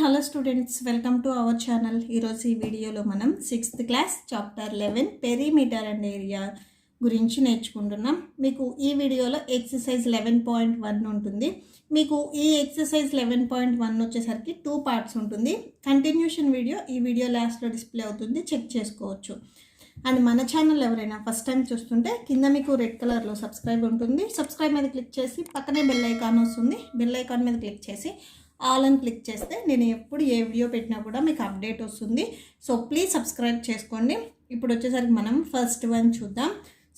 Hello students, welcome to our channel. ఈరోజు ఈ వీడియోలో మనం 6th class chapter 11 perimeter and area గురించి నేర్చుకుంటున్నాం. మీకు ఈ వీడియోలో ఎక్సర్సైజ్ 11.1 ఉంటుంది. మీకు ఈ ఎక్సర్సైజ్ 11.1 వచ్చేసరికి 2 పార్ట్స్ ఉంటుంది. కంటిన్యూషన్ వీడియో ఈ వీడియో లాస్ట్లో డిస్ప్లే అవుతుంది, చెక్ చేసుకోవచ్చు. అండ్ మన ఛానల్ ఎవరైనా ఫస్ట్ టైం చూస్తుంటే కింద మీకు రెడ్ కలర్లో సబ్స్క్రైబ్ ఉంటుంది. సబ్స్క్రైబ్ మీద క్లిక్ చేసి పక్కనే బెల్ ఐకాన్ వస్తుంది. బెల్ ఐకాన్ మీద క్లిక్ చేసి ఆల్ అని క్లిక్ చేస్తే నేను ఎప్పుడు ఏ వీడియో పెట్టినా కూడా మీకు అప్డేట్ వస్తుంది. సో ప్లీజ్ సబ్స్క్రైబ్ చేసుకోండి. ఇప్పుడు వచ్చేసరికి మనం ఫస్ట్ వన్ చూద్దాం.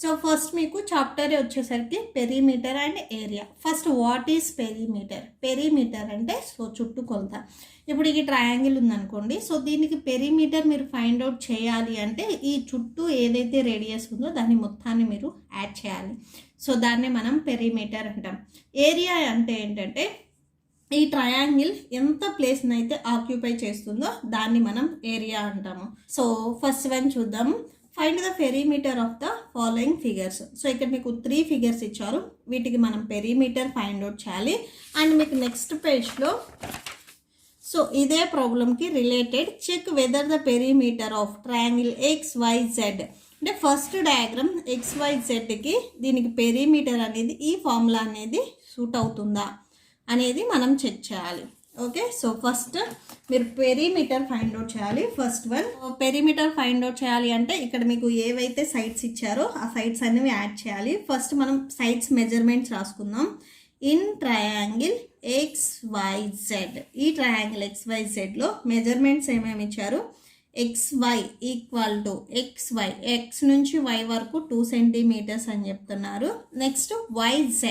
సో ఫస్ట్ మీకు చాప్టర్ వచ్చేసరికి perimeter and area. First what is perimeter? Perimeter అంటే సో చుట్టుకొలత. ఇప్పుడు ఈ ట్రయాంగిల్ ఉందనుకోండి, సో దీనికి పెరిమీటర్ మీరు ఫైండ్ అవుట్ చేయాలి అంటే ఈ చుట్టూ ఏదైతే రేడియస్ ఉందో దాని మొత్తాన్ని మీరు యాడ్ చేయాలి. సో దాన్ని మనం పెరిమీటర్ అంటాం. ఏరియా అంటే ఏంటంటే ఈ ట్రయాంగిల్ ఎంత ప్లేస్ని అయితే ఆక్యుపై చేస్తుందో దాన్ని మనం ఏరియా అంటాము. సో ఫస్ట్ వన్ చూద్దాం. Find the perimeter of the following figures. So ఇక్కడ మీకు 3 ఫిగర్స్ ఇచ్చారు, వీటికి మనం పెరిమీటర్ ఫైండ్ అవుట్ చేయాలి. అండ్ మీకు నెక్స్ట్ పేజ్లో సో ఇదే ప్రాబ్లమ్కి related check whether the perimeter of triangle XYZ. అంటే ఫస్ట్ డయాగ్రామ్ XYZకి దీనికి పెరిమీటర్ అనేది ఈ ఫార్ములా అనేది సూట్ అవుతుందా అనేది మనం చెక్ చేయాలి. ఓకే, సో ఫస్ట్ మీరు పెరిమీటర్ ఫైండ్ అవుట్ చేయాలి. First one perimeter find out చేయాలి అంటే ఇక్కడ మీకు ఏవైతే సైడ్స్ ఇచ్చారో ఆ సైడ్స్ అనేవి యాడ్ చేయాలి. ఫస్ట్ మనం సైడ్స్ మెజర్మెంట్స్ రాసుకుందాం. ఇన్ ట్రయాంగిల్ XYZ, ఈ ట్రయాంగిల్ XYZలో మెజర్మెంట్స్ ఏమేమి ఇచ్చారు? XY equal to XY, X నుంచి Y వరకు 2 సెంటీమీటర్స్ అని చెప్తున్నారు. Next YZ,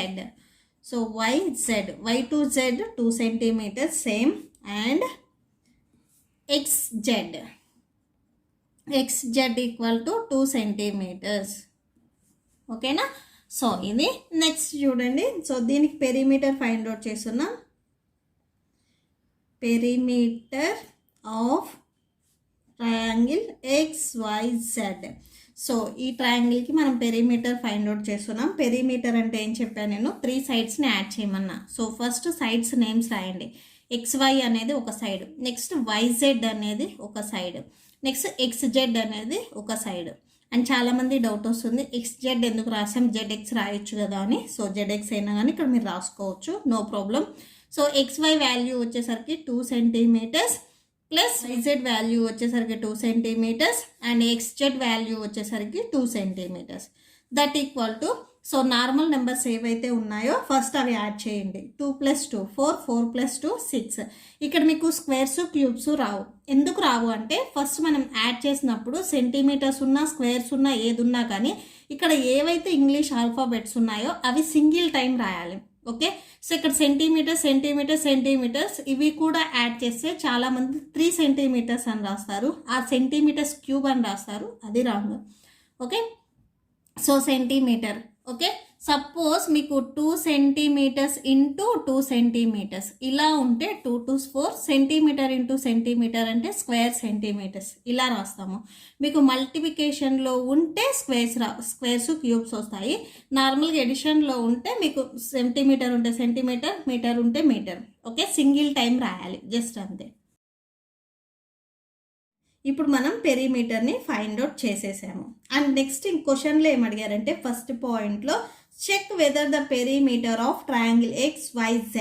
so YZ, Y to Z 2 centimeters same, and XZ equal to 2 centimeters. ఓకేనా? సో ఇది నెక్స్ట్ చూడండి. సో దీనికి పెరిమీటర్ ఫైండ్ అవుట్ చేస్తున్నాం. Perimeter of triangle XYZ. So ఈ ట్రయాంగిల్కి మనం పెరిమీటర్ ఫైండ్ అవుట్ చేస్తున్నాం. పెరిమీటర్ అంటే ఏం చెప్పాను నేను? 3 సైడ్స్ని యాడ్ చేయమన్నా. సో ఫస్ట్ సైడ్స్ నేమ్స్ రాయండి. XY అనేది ఒక సైడ్, నెక్స్ట్ YZ అనేది ఒక సైడ్, నెక్స్ట్ XZ అనేది ఒక సైడ్. అండ్ చాలామంది డౌట్ వస్తుంది, XZ ఎందుకు రాసాం, ZX రాయొచ్చు కదా అని. సో ZX అయినా కానీ ఇక్కడ మీరు రాసుకోవచ్చు, no problem. So XY value వచ్చేసరికి 2 సెంటీమీటర్స్ ప్లస్ YZ వాల్యూ వచ్చేసరికి 2 సెంటీమీటర్స్ అండ్ XZ వాల్యూ వచ్చేసరికి 2 centimetres. That equal to so normal numbers ఏవైతే ఉన్నాయో ఫస్ట్ అవి యాడ్ చేయండి. 2 + 2 4, 4 + 2 6. ఇక్కడ మీకు స్క్వేర్స్ క్యూబ్స్ రావు. ఎందుకు రావు అంటే ఫస్ట్ మనం యాడ్ చేసినప్పుడు సెంటీమీటర్స్ ఉన్నా స్క్వేర్స్ ఉన్నా ఏది ఉన్నా కానీ ఇక్కడ ఏవైతే ఇంగ్లీష్ ఆల్ఫాబెట్స్ ఉన్నాయో అవి సింగిల్ టైం రాయాలి. ఓకే, సో ఇక్కడ సెంటీమీటర్స్ ఇవి కూడా యాడ్ చేస్తే చాలామంది 3 సెంటీమీటర్స్ అని రాస్తారు, ఆ సెంటీమీటర్స్ క్యూబ్ అని రాస్తారు, అది wrong. Okay, so centimetre. Okay, suppose మీకు 2 సెంటీమీటర్స్ ఇంటూ 2 సెంటీమీటర్స్ ఇలా ఉంటే 2 to 4 సెంటీమీటర్ ఇంటూ సెంటీమీటర్ అంటే స్క్వేర్ సెంటీమీటర్స్ ఇలా రాస్తాము. మీకు మల్టిప్లికేషన్లో ఉంటే స్క్వేర్స్ క్యూబ్స్ వస్తాయి. నార్మల్గా ఎడిషన్లో ఉంటే మీకు సెంటీమీటర్ ఉంటే సెంటీమీటర్, మీటర్ ఉంటే మీటర్. ఓకే, సింగిల్ టైం రాయాలి, జస్ట్ అంతే. ఇప్పుడు మనం పెరిమీటర్ని ఫైండ్ అవుట్ చేసేసాము. అండ్ నెక్స్ట్ క్వశ్చన్లో ఏమడిగారంటే ఫస్ట్ పాయింట్లో check whether the perimeter of triangle XYZ.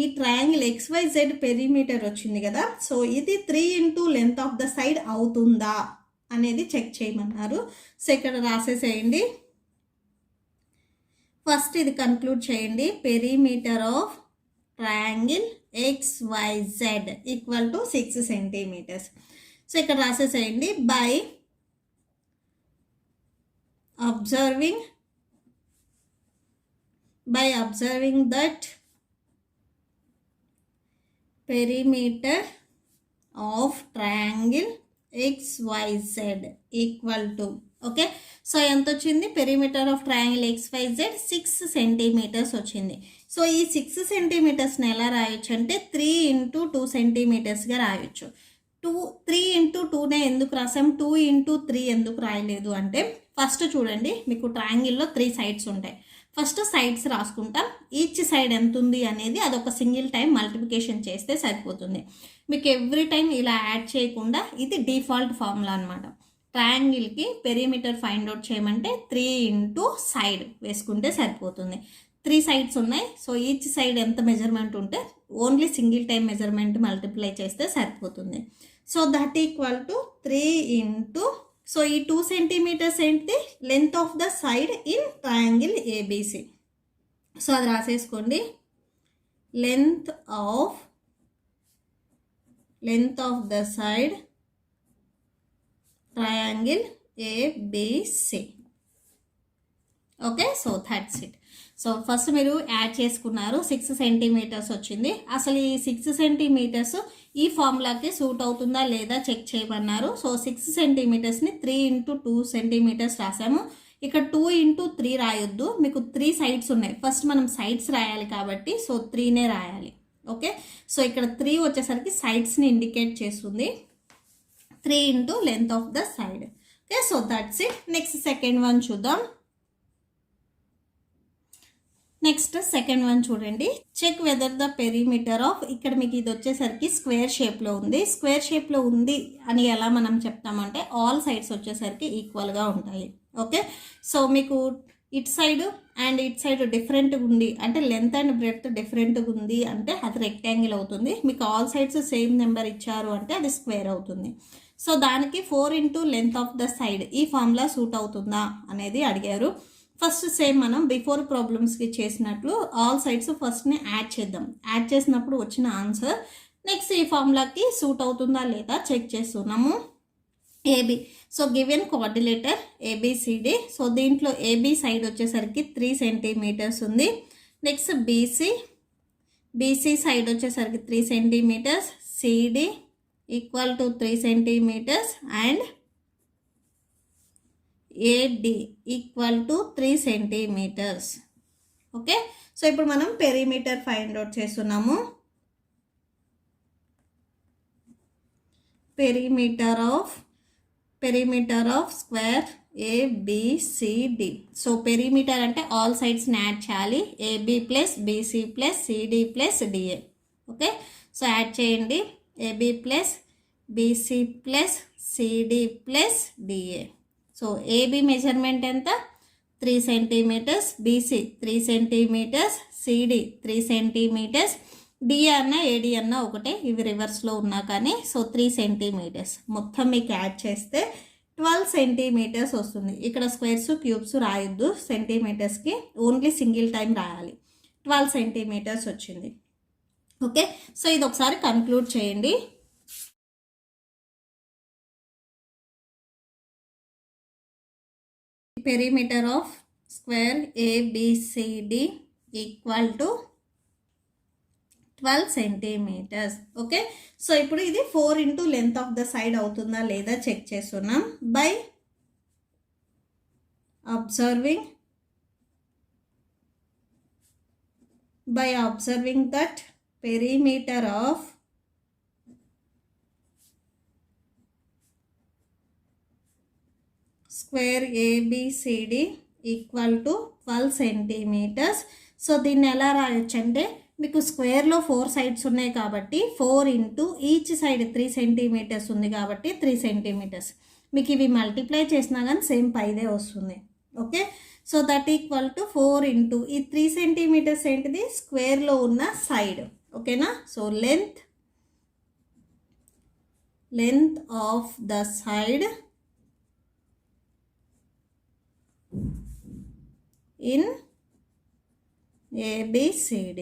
ఈ ట్రయాంగిల్ XYZ పెరిమీటర్ వచ్చింది కదా, సో ఇది 3 into length of the side అవుతుందా అనేది చెక్ చేయమన్నారు. సో ఇక్కడ రాసేసేయండి. ఫస్ట్ ఇది కన్క్లూడ్ చేయండి. Perimeter of triangle XYZ equal to 6 centimetres. So ఇక్కడ రాసేసేయండి. By observing that perimeter of triangle XYZ equal to, okay, so ఎంత వచ్చింది? Perimeter of triangle XYZ 6 centimetres వచ్చింది. సో ఈ 6 సెంటీమీటర్స్ని ఎలా రాయొచ్చు అంటే 3 into 2 సెంటీమీటర్స్గా రాయొచ్చు. 3 into 2నే ఎందుకు రాసాం, 2 into 3 ఎందుకు రాయలేదు అంటే ఫస్ట్ చూడండి, మీకు ట్రయాంగిల్లో 3 సైడ్స్ ఉంటాయి. ఫస్ట్ సైడ్స్ రాసుకుంటాం. ఈచ్ సైడ్ ఎంత ఉంది అనేది అదొక సింగిల్ టైం మల్టిప్లికేషన్ చేస్తే సరిపోతుంది. మీకు ఎవ్రీ టైం ఇలా యాడ్ చేయకుండా ఇది డిఫాల్ట్ ఫార్ములా అనమాట. ట్రయాంగిల్కి పెరిమీటర్ ఫైండ్ అవుట్ చేయమంటే 3 ఇంటూ సైడ్ వేసుకుంటే సరిపోతుంది. 3 సైడ్స్ ఉన్నాయి. సో ఈచ్ సైడ్ ఎంత మెజర్మెంట్ ఉంటే only single time measurement multiply చేస్తే సరిపోతుంది. So that equal to 3 into, so ఈ 2 సెంటీమీటర్స్ ఏంటి, length of the side in triangle ABC. So అది రాసేసుకోండి. Length of the side triangle ABC. Okay, so that's it. So first మీరు add చేసుకున్నారు, 6 centimetres వచ్చింది. అసలు ఈ 6 సెంటీమీటర్స్ ఈ ఫార్ములాకి సూట్ అవుతుందా లేదా చెక్ చేయమన్నారు. సో 6 సెంటీమీటర్స్ని 3 ఇంటూ 2 సెంటీమీటర్స్ రాసాము. ఇక్కడ 2 ఇంటూ 3 రాయొద్దు, మీకు 3 సైడ్స్ ఉన్నాయి. ఫస్ట్ మనం సైడ్స్ రాయాలి కాబట్టి సో 3నే రాయాలి. ఓకే, సో ఇక్కడ 3 వచ్చేసరికి సైడ్స్ని ఇండికేట్ చేస్తుంది. 3 into length of the side. Okay, so that's it. Next second one చూద్దాం. నెక్స్ట్ సెకండ్ వన్ చూడండి. Check whether the perimeter of, ఇక్కడ మీకు ఇది వచ్చేసరికి స్క్వేర్ షేప్లో ఉంది. స్క్వేర్ షేప్లో ఉంది అని ఎలా మనం చెప్తామంటే ఆల్ సైడ్స్ వచ్చేసరికి ఈక్వల్గా ఉంటాయి. ఓకే, సో మీకు it side and it side డిఫరెంట్గా ఉంది అంటే లెంత్ అండ్ బ్రెడ్త్ డిఫరెంట్గా ఉంది అంటే అది రెక్టాంగిల్ అవుతుంది. మీకు ఆల్ సైడ్స్ సేమ్ నెంబర్ ఇచ్చారు అంటే అది స్క్వేర్ అవుతుంది. సో దానికి 4 into length of the side ఈ ఫార్ములా సూట్ అవుతుందా అనేది అడిగారు. ఫస్ట్ సేమ్ మనం బిఫోర్ ప్రాబ్లమ్స్కి చేసినట్లు ఆల్ సైడ్స్ ఫస్ట్ని యాడ్ చేద్దాం. యాడ్ చేసినప్పుడు వచ్చిన ఆన్సర్ నెక్స్ట్ ఈ ఫార్ములాకి సూట్ అవుతుందా లేదా చెక్ చేస్తున్నాము. AB, so given coordinator ABCD. So దీంట్లో ఏబి సైడ్ వచ్చేసరికి 3 సెంటీమీటర్స్ ఉంది. నెక్స్ట్ బీసీ సైడ్ వచ్చేసరికి 3 centimetres, CD equal to 3 centimetres and AD equal to 3 centimetres. Okay, so ఇప్పుడు మనం పెరిమీటర్ ఫైండ్ అవుట్ చేస్తున్నాము. Perimeter of square ABCD. So perimeter అంటే all సైడ్స్ని add చేయాలి. AB plus BC plus CD plus DA. Okay, so add చేయండి. AB plus BC plus CD plus DA. So AB measurement ఎంత, 3 centimetres, BC 3 centimetres, CD 3 centimetres, DA అన్న AD అన్న ఒకటే, ఇవి రివర్స్లో ఉన్నా కానీ. సో 3 సెంటీమీటర్స్ మొత్తం మీకు యాడ్ చేస్తే 12 సెంటీమీటర్స్ వస్తుంది. ఇక్కడ స్క్వేర్స్ క్యూబ్స్ రాయొద్దు, సెంటీమీటర్స్కి ఓన్లీ సింగిల్ టైం రాయాలి. 12 సెంటీమీటర్స్ వచ్చింది. ఓకే, సో ఇది ఒకసారి కన్క్లూడ్ చేయండి. Perimeter of square ABCD equal to 12 centimeters. Okay, so ఇప్పుడు ఇది 4 into length of the side అవుతుందా లేదా చెక్ చేస్తున్నాం. By observing that perimeter of square ABCD equal to 12 centimetres. So దీన్ని ఎలా రాయొచ్చు అంటే మీకు స్క్వేర్లో 4 సైడ్స్ ఉన్నాయి కాబట్టి 4 ఇంటూ ఈచ్ సైడ్ 3 సెంటీమీటర్స్ ఉంది కాబట్టి 3 సెంటీమీటర్స్. మీకు ఇవి మల్టిప్లై చేసినా కానీ సేమ్ పైదే వస్తుంది. Okay, so that equal to 4 into ఈ 3 సెంటీమీటర్స్ ఏంటిది స్క్వేర్లో ఉన్న సైడ్. ఓకేనా, so length of the side in ABCD.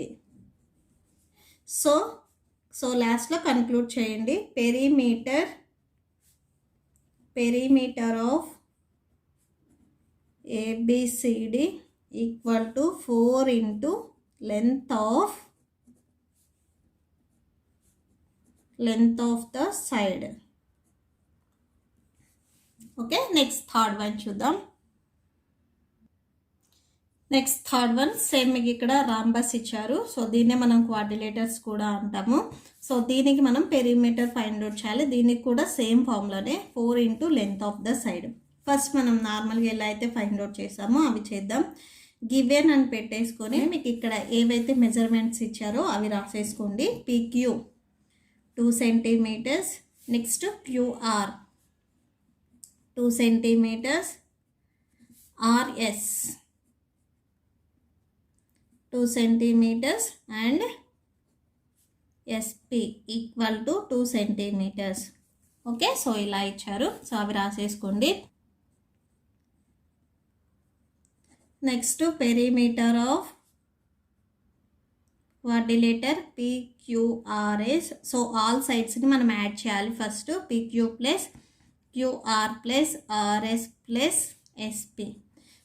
So లాస్ట్లో కన్క్లూడ్ చేయండి. Perimeter of ABCD equal to 4 into length of the side. Okay, next third one చూద్దాం. Next third one same మీకు ఇక్కడ rhombus ఇచ్చారు. సో దీన్నే మనం క్వాడ్రిలేటర్స్ కూడా అంటాము. సో దీనికి మనం పెరిమీటర్ ఫైండ్ అవుట్ చేయాలి. దీనికి కూడా సేమ్ ఫార్ములానే 4 into length of the side. First మనం నార్మల్గా ఎలా అయితే ఫైండ్ అవుట్ చేసామో అవి చేద్దాం. గివెన్ అని పెట్టేసుకొని మీకు ఇక్కడ ఏవైతే మెజర్మెంట్స్ ఇచ్చారో అవి రాసేసుకోండి. PQ 2 centimeters, next QR 2 centimeters, RS 2 centimeters and SP equal to 2 centimeters. Okay, so ఇలా ఇచ్చారు. సో అవి రాసేసుకోండి. Next perimeter of quadrilateral PQRS. So all సైడ్స్ని మనం యాడ్ చేయాలి. First PQ plus QR plus RS plus SP.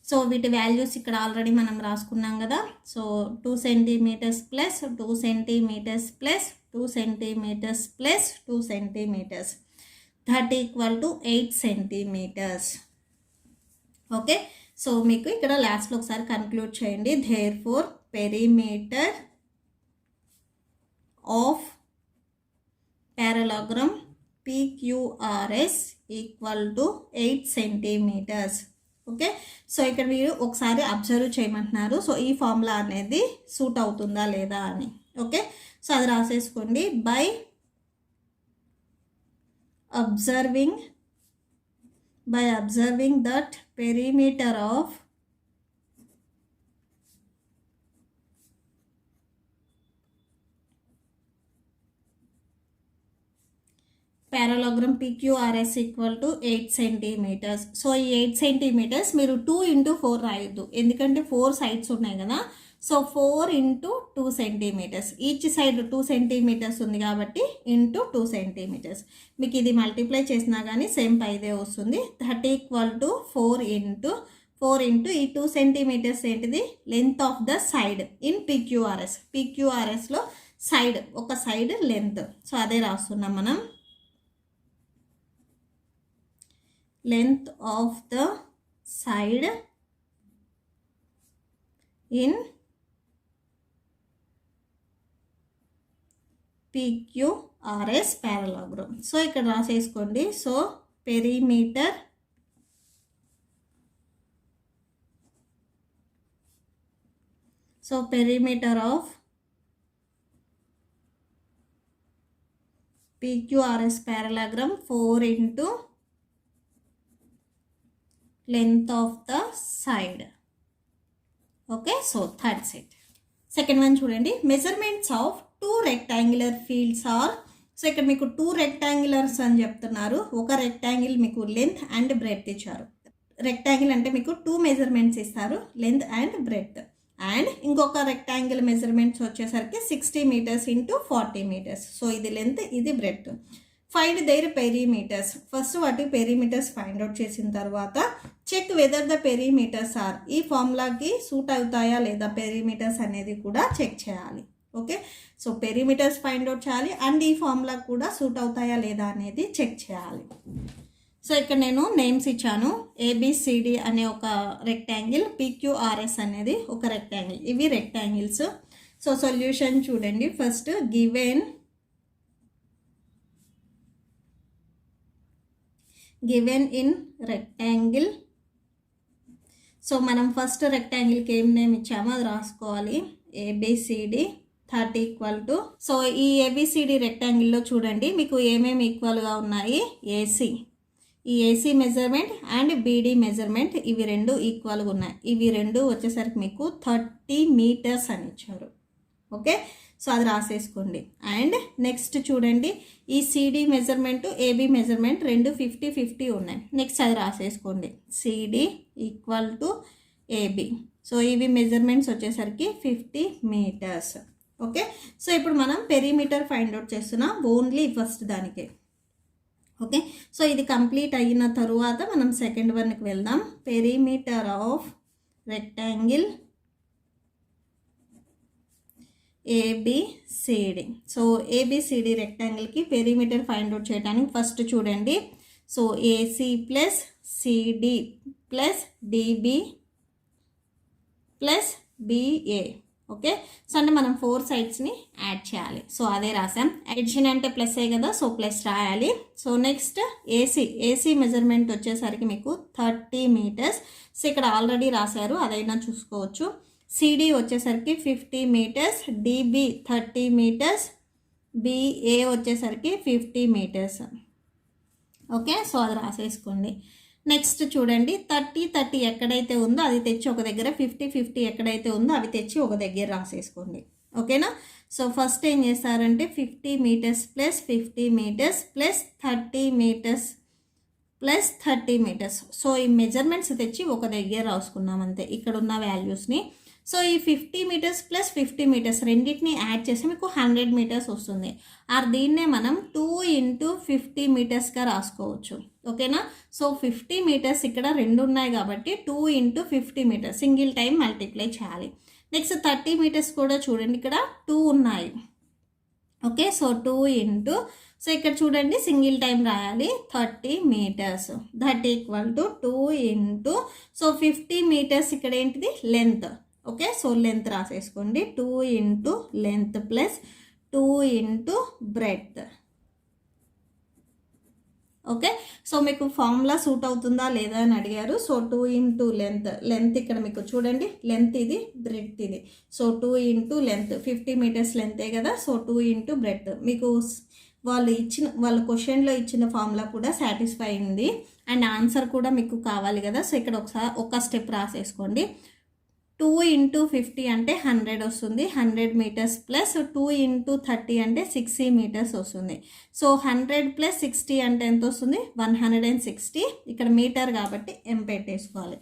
So వీటి values ఇక్కడ already మనం రాసుకున్నాం కదా. So 2 centimeters plus 2 centimeters plus 2 centimeters plus 2 centimeters, that equal to 8 centimeters. Okay, so మీకు ఇక్కడ లాస్ట్లో ఒకసారి కన్క్లూడ్ చేయండి. therefore perimeter of parallelogram PQRS equal to 8 centimeters. Okay, so ఇక్కడ మీరు ఒకసారి అబ్జర్వ్ చేయమంటున్నారు. సో ఈ ఫార్ములా అనేది సూట్ అవుతుందా లేదా అని. ఓకే, సో అది రాసేసుకోండి. By observing that perimeter of parallelogram PQRS equal to 8 centimeters. So ఈ 8 centimeters మీరు 2 into 4 రాయొద్దు, ఎందుకంటే 4 సైడ్స్ ఉన్నాయి కదా. So 4 into 2 centimeters, each side 2 centimeters ఉంది కాబట్టి into 2 centimeters. మీకు ఇది మల్టిప్లై చేసినా కానీ సేమ్ పైదే వస్తుంది. దట్ ఈక్వల్ టు 4 into ఈ 2 centimeters ఏంటిది, length of the side in PQRSలో సైడ్, ఒక సైడ్ లెంత్. సో అదే రాస్తున్నాం మనం. length of the side in PQRS parallelogram. So ఇక్కడ రాసేసుకోండి. So perimeter of PQRS parallelogram 4 into length of the side. Okay, so that's it. Second one చూడండి. measurements of 2 rectangular fields are. So ఇక్కడ మీకు 2 rectangulars అని చెప్తున్నారు. ఒక rectangle మీకు length and breadth ఇచ్చారు. రెక్టాంగిల్ అంటే మీకు 2 మెజర్మెంట్స్ ఇస్తారు, లెంత్ అండ్ బ్రెడ్త్. అండ్ ఇంకొక రెక్టాంగిల్ మెజర్మెంట్స్ వచ్చేసరికి 60 meters into 40 meters. సో ఇది లెంత్, ఇది breadth. Find their perimeters. First వాటి పెరిమీటర్స్ ఫైండ్ అవుట్ చేసిన తర్వాత check whether the perimeters are. ఈ ఫార్ములాకి సూట్ అవుతాయా లేదా పెరిమీటర్స్ అనేది కూడా చెక్ చేయాలి. Okay, so perimeters find out చేయాలి అండ్ ఈ ఫార్ములా కూడా సూట్ అవుతాయా లేదా అనేది చెక్ చేయాలి. సో ఇక్కడ నేను నేమ్స్ ఇచ్చాను. ABCD అనే ఒక రెక్టాంగిల్, PQRS అనేది ఒక రెక్టాంగిల్. ఇవి రెక్టాంగిల్స్. సో సొల్యూషన్ చూడండి. First given in rectangle. So మనం ఫస్ట్ రెక్టాంగిల్కి ఏం నేమ్ ఇచ్చామో అది రాసుకోవాలి. ABCD that equal to. So ఈ ABCD రెక్టాంగిల్లో చూడండి మీకు ఏమేమి ఈక్వల్గా ఉన్నాయి. ఈ AC measurement and BD measurement, ఇవి రెండు ఈక్వల్గా ఉన్నాయి. ఇవి రెండు వచ్చేసరికి మీకు 30 meters అని ఇచ్చారు. ఓకే, సో అది రాసేసుకోండి. అండ్ నెక్స్ట్ చూడండి, ఈ CD మెజర్మెంట్, AB మెజర్మెంట్ రెండు 50-50 ఉన్నాయి. నెక్స్ట్ అది రాసేసుకోండి. CD equal to AB. So ఇవి మెజర్మెంట్స్ వచ్చేసరికి 50 meters. ఓకే, సో ఇప్పుడు మనం పెరిమీటర్ ఫైండ్ అవుట్ చేస్తున్నాం ఓన్లీ ఫస్ట్ దానికి. ఓకే, సో ఇది కంప్లీట్ అయిన తరువాత మనం సెకండ్ వన్కి వెళ్దాం. Perimeter of rectangle ABCD. So ABCD రెక్టాంగిల్కి పెరిమీటర్ ఫైండ్ అవుట్ చేయడానికి ఫస్ట్ చూడండి. So AC plus CD plus DB plus BA. Okay. So అంటే మనం 4 సైడ్స్ని యాడ్ చేయాలి. సో అదే రాసాం. ఎడిషన్ అంటే ప్లస్ కదా, సో ప్లస్ రాయాలి. సో నెక్స్ట్ ఏసీ మెజర్మెంట్ వచ్చేసరికి మీకు 30 మీటర్స్. సో ఇక్కడ ఆల్రెడీ రాశారు, అదైనా చూసుకోవచ్చు. సిడి వచ్చేసరికి 50 మీటర్స్, డిబి 30 మీటర్స్, బిఏ వచ్చేసరికి 50 మీటర్స్. ఓకే, సో అది రాసేసుకోండి. నెక్స్ట్ చూడండి, 30 ఎక్కడైతే ఉందో అది తెచ్చి ఒక దగ్గర, 50 ఎక్కడైతే ఉందో అవి తెచ్చి ఒక దగ్గర రాసేసుకోండి. ఓకేనా. సో ఫస్ట్ ఏం చేస్తారంటే 50 metres plus 50 metres plus 30 metres plus 30 metres. So ఈ మెజర్మెంట్స్ తెచ్చి ఒక దగ్గర రాసుకున్నాం అంతే, ఇక్కడ ఉన్న వాల్యూస్ని. సో ఈ 50 మీటర్స్ ప్లస్ 50 మీటర్స్ రెండింటిని యాడ్ చేసి మీకు 100 మీటర్స్ వస్తుంది. దీన్నే మనం 2 × 50 మీటర్స్గా రాసుకోవచ్చు. ఓకేనా. సో 50 మీటర్స్ ఇక్కడ 2 ఉన్నాయి కాబట్టి 2 × 50 మీటర్స్ సింగిల్ టైం మల్టిప్లై చేయాలి. నెక్స్ట్ 30 మీటర్స్ కూడా చూడండి, ఇక్కడ 2 ఉన్నాయి. ఓకే, సో 2 × సో ఇక్కడ చూడండి సింగిల్ టైం రాయాలి 30 metres, that equal to 2 × so 50 metres ఇక్కడ ఏంటిది లెంత్. ఓకే, సో లెంత్ రాసేసుకోండి, 2 × length plus 2 × breadth. Okay, so మీకు ఫార్ములా సూట్ అవుతుందా లేదా అని అడిగారు. సో 2 × లెంత్ ఇక్కడ మీకు చూడండి, లెంత్ ఇది, బ్రెడ్త్ ఇది. సో 2 × లెంత్ 50 మీటర్స్ లెంతే కదా, సో 2 × బ్రెడ్త్. మీకు వాళ్ళ క్వశ్చన్లో ఇచ్చిన ఫార్ములా కూడా సాటిస్ఫై అయింది అండ్ ఆన్సర్ కూడా మీకు కావాలి కదా. సో ఇక్కడ ఒక స్టెప్ రాసేసుకోండి. 2 × 50 అంటే 100 వస్తుంది, 100 మీటర్స్ ప్లస్ 2 × 30 అంటే 60 మీటర్స్ వస్తుంది. సో 100 + 60 అంటే ఎంత వస్తుంది, 160. ఇక్కడ మీటర్ కాబట్టి m పెట్టేసుకోవాలి,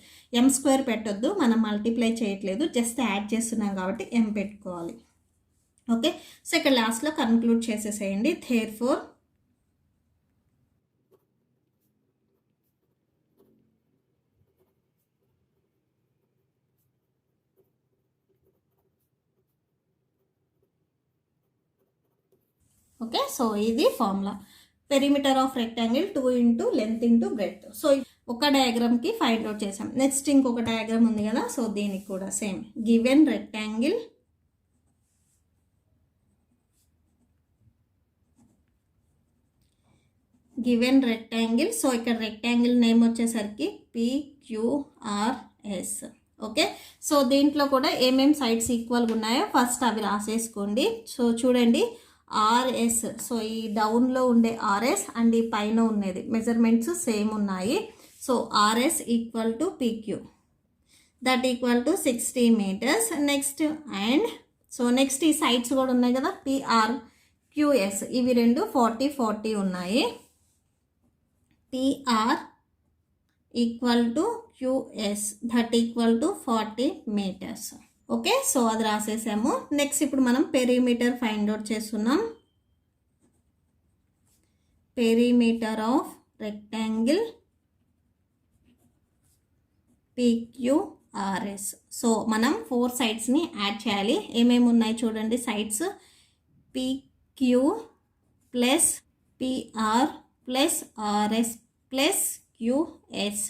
m² పెట్టొద్దు, మనం మల్టిప్లై చేయట్లేదు, జస్ట్ యాడ్ చేస్తున్నాం కాబట్టి m పెట్టుకోవాలి. ఓకే, సో ఇక్కడ లాస్ట్లో కన్క్లూడ్ చేసేసేయండి. therefore ఓకే, సో ఇది formula. Perimeter of rectangle 2 × length × breadth. So ఒక డయాగ్రామ్కి ఫైండ్ అవుట్ చేసాం. నెక్స్ట్ ఇంకొక డయాగ్రామ్ ఉంది కదా, సో దీనికి కూడా సేమ్. గివెన్ రెక్టాంగిల్ సో ఇక్కడ రెక్టాంగిల్ నేమ్ వచ్చేసరికి PQRS. ఓకే, సో దీంట్లో కూడా ఏమేమి సైడ్స్ ఈక్వల్గా ఉన్నాయో ఫస్ట్ అవి రాసేసుకోండి. సో చూడండి, RS, సో ఈ డౌన్లో ఉండే RS అండ్ ఈ పైన ఉండేది మెజర్మెంట్స్ సేమ్ ఉన్నాయి. So RS = PQ, that equal to 60 metres. Next next ఈ సైడ్స్ కూడా ఉన్నాయి కదా, PRQS, ఇవి రెండు 40 ఉన్నాయి. PR = QS, that equal to 40 metres. Okay, so అది రాసేసాము. నెక్స్ట్ ఇప్పుడు మనం పెరిమీటర్ ఫైండ్ అవుట్ చేస్తున్నాం. Perimeter of rectangle PQRS. So మనం 4 సైడ్స్ని యాడ్ చేయాలి. ఏమేమి ఉన్నాయి చూడండి sides, PQ plus PR plus RS plus QS.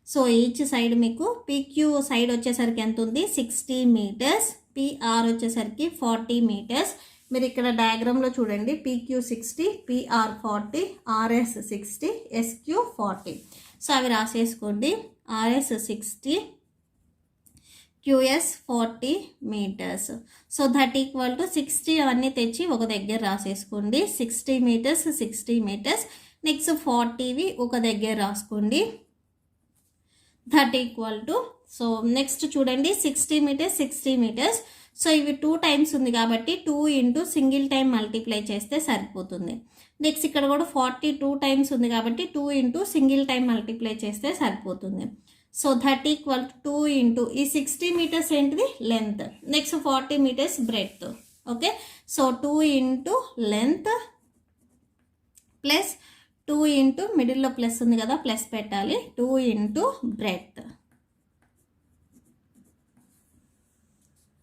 So each side మీకు PQ సైడ్ వచ్చేసరికి ఎంత ఉంది, 60 మీటర్స్, PR వచ్చేసరికి 40 మీటర్స్. మీరు ఇక్కడ డయాగ్రామ్లో చూడండి, PQ 60, PR 40, RS 60, SQ 40. So అవి రాసేసుకోండి. RS 60, QS 40 metres. So that equal to 60 అవన్నీ తెచ్చి ఒక దగ్గర రాసేసుకోండి. 60 మీటర్స్ 60 మీటర్స్. నెక్స్ట్ 40వి ఒక దగ్గర రాసుకోండి, that equal to. So next చూడండి, 60 మీటర్స్ 60 మీటర్స్. సో ఇవి 2 టైమ్స్ ఉంది కాబట్టి 2 × సింగిల్ టైం మల్టిప్లై చేస్తే సరిపోతుంది. నెక్స్ట్ ఇక్కడ కూడా 42 టైమ్స్ ఉంది కాబట్టి 2 × సింగిల్ టైం మల్టిప్లై చేస్తే సరిపోతుంది. సో దట్ ఈక్వల్ టు 2 × ఈ 60 మీటర్స్ ఏంటిది length, next 40 metres breadth. Okay, so 2 × length plus 2 × మిడిల్లో ప్లస్ ఉంది కదా, ప్లస్ పెట్టాలి, 2 × బ్రెడ్త్.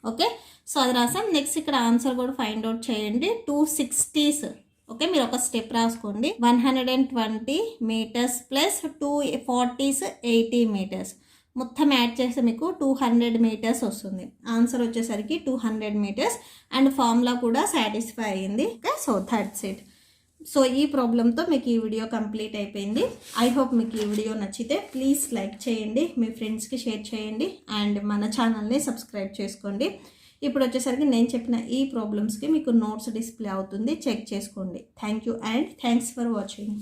ఓకే, సో అది రాసాం. నెక్స్ట్ ఇక్కడ ఆన్సర్ కూడా ఫైండ్ అవుట్ చేయండి. 260s. ఓకే, మీరు ఒక స్టెప్ రాసుకోండి. 120 మీటర్స్ ప్లస్ 240s 80 మీటర్స్. మొత్తం యాడ్ చేస్తే మీకు 200 మీటర్స్ వస్తుంది. ఆన్సర్ వచ్చేసరికి 200 మీటర్స్ అండ్ ఫార్ములా కూడా సాటిస్ఫై అయ్యింది. Okay, so that's it. So ఈ ప్రాబ్లంతో మీకు ఈ వీడియో కంప్లీట్ అయిపోయింది. ఐ హోప్ మీకు ఈ వీడియో నచ్చితే ప్లీజ్ లైక్ చేయండి, మీ ఫ్రెండ్స్కి షేర్ చేయండి అండ్ మన ఛానల్ని సబ్స్క్రైబ్ చేసుకోండి. ఇప్పుడు వచ్చేసరికి నేను చెప్పిన ఈ ప్రాబ్లమ్స్కి మీకు నోట్స్ డిస్ప్లే అవుతుంది, చెక్ చేసుకోండి. Thank you and thanks for watching.